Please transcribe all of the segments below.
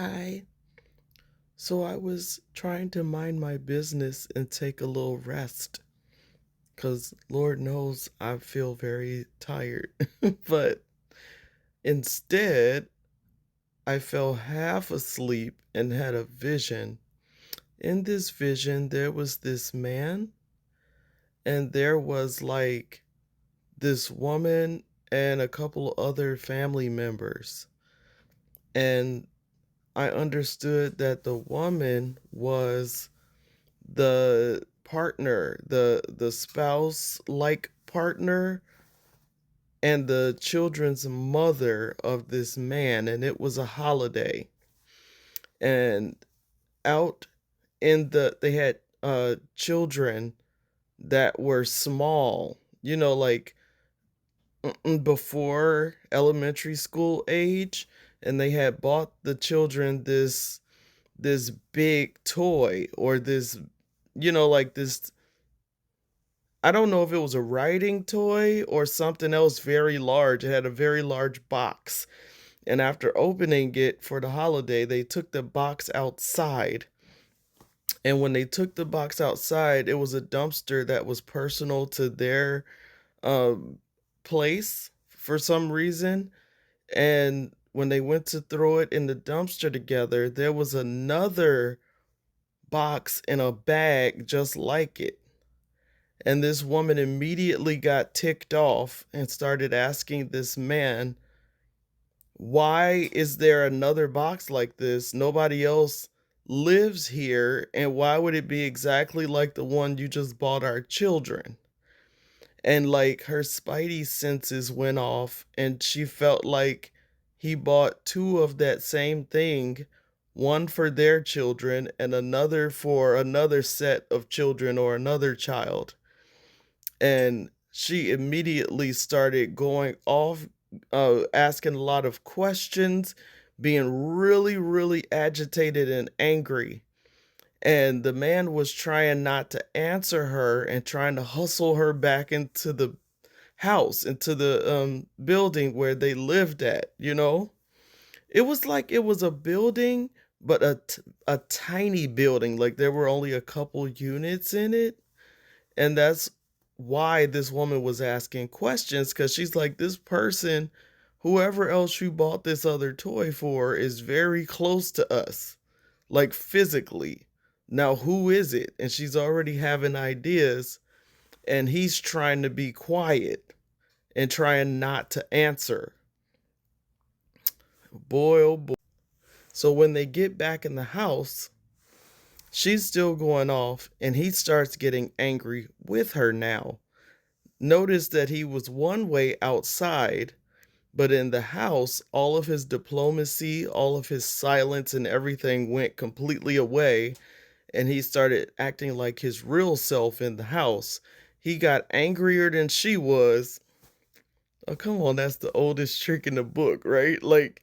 Hi. So I was trying to mind my business and take a little rest because Lord knows I feel very tired. But instead, I fell half asleep and had a vision. In this vision, there was this man, and there was like this woman and a couple other family members. And I understood that the woman was the partner, the spouse like partner and the children's mother of this man, and it was a holiday. And out in they had children that were small, like before elementary school age, and they had bought the children this big toy or this like this. I don't know if it was a writing toy or something else very large. It had a very large box. And after opening it for the holiday, they took the box outside. And when they took the box outside, it was a dumpster that was personal to their um, place for some reason. And when they went to throw it in the dumpster together, there was another box in a bag just like it. And this woman immediately got ticked off and started asking this man, why is there another box like this? Nobody else lives here. And why would it be exactly like the one you just bought our children? And like her spidey senses went off, and she felt like he bought two of that same thing, one for their children and another for another set of children or another child. And she immediately started going off, asking a lot of questions, being really, really agitated and angry. And the man was trying not to answer her and trying to hustle her back into the house, into the building where they lived at. It was like it was a building, but a tiny building. Like there were only a couple units in it, and that's why this woman was asking questions, because she's like, this person, whoever else you bought this other toy for, is very close to us, like physically. Now, who is it? And she's already having ideas, and he's trying to be quiet and trying not to answer. Boy, oh boy. So when they get back in the house, she's still going off, and he starts getting angry with her now. Notice that he was one way outside, but in the house, all of his diplomacy, all of his silence, and everything went completely away, and he started acting like his real self in the house. He got angrier than she was. Oh, come on, that's the oldest trick in the book, right? Like,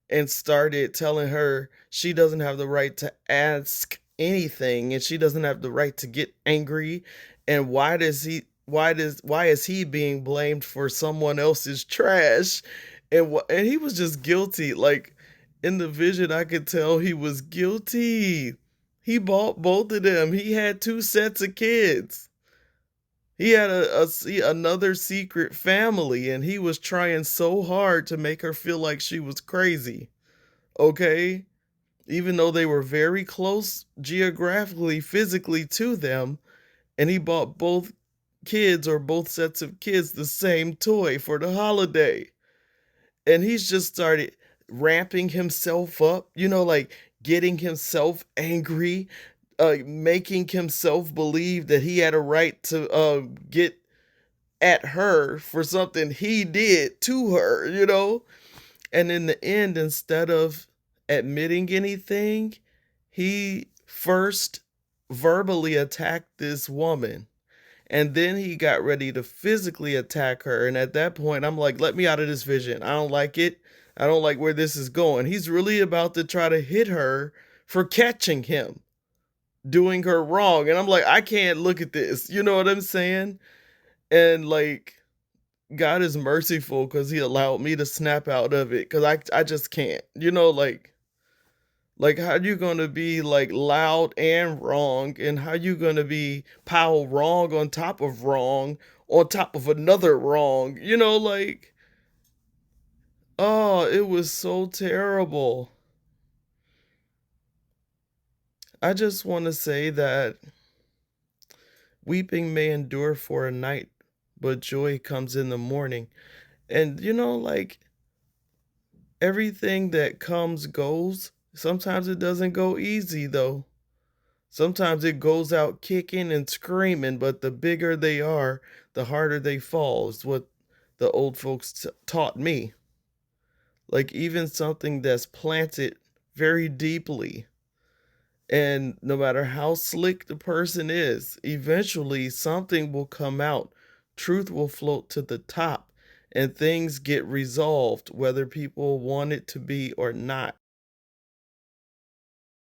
and started telling her she doesn't have the right to ask anything, and she doesn't have the right to get angry. And why is he being blamed for someone else's trash? And he was just guilty. Like in the vision I could tell he was guilty. He bought both of them. He had two sets of kids. He had another secret family, and he was trying so hard to make her feel like she was crazy. Okay? Even though they were very close geographically, physically to them, and he bought both kids or both sets of kids the same toy for the holiday. And he's just started ramping himself up, like getting himself angry, making himself believe that he had a right to get at her for something he did to her. And in the end, instead of admitting anything, he first verbally attacked this woman. And then he got ready to physically attack her. And at that point, I'm like, let me out of this vision. I don't like it. I don't like where this is going. He's really about to try to hit her for catching him, doing her wrong. And I'm like, I can't look at this. You know what I'm saying? And like, God is merciful because he allowed me to snap out of it because I just can't. Like, Like, how you gonna be, like, loud and wrong, and how you gonna be pile wrong on top of another wrong, like, oh, it was so terrible. I just wanna say that weeping may endure for a night, but joy comes in the morning, and, like, everything that comes goes. Sometimes it doesn't go easy, though. Sometimes it goes out kicking and screaming, but the bigger they are, the harder they fall, is what the old folks taught me. Like, even something that's planted very deeply, and no matter how slick the person is, eventually something will come out. Truth will float to the top, and things get resolved, whether people want it to be or not.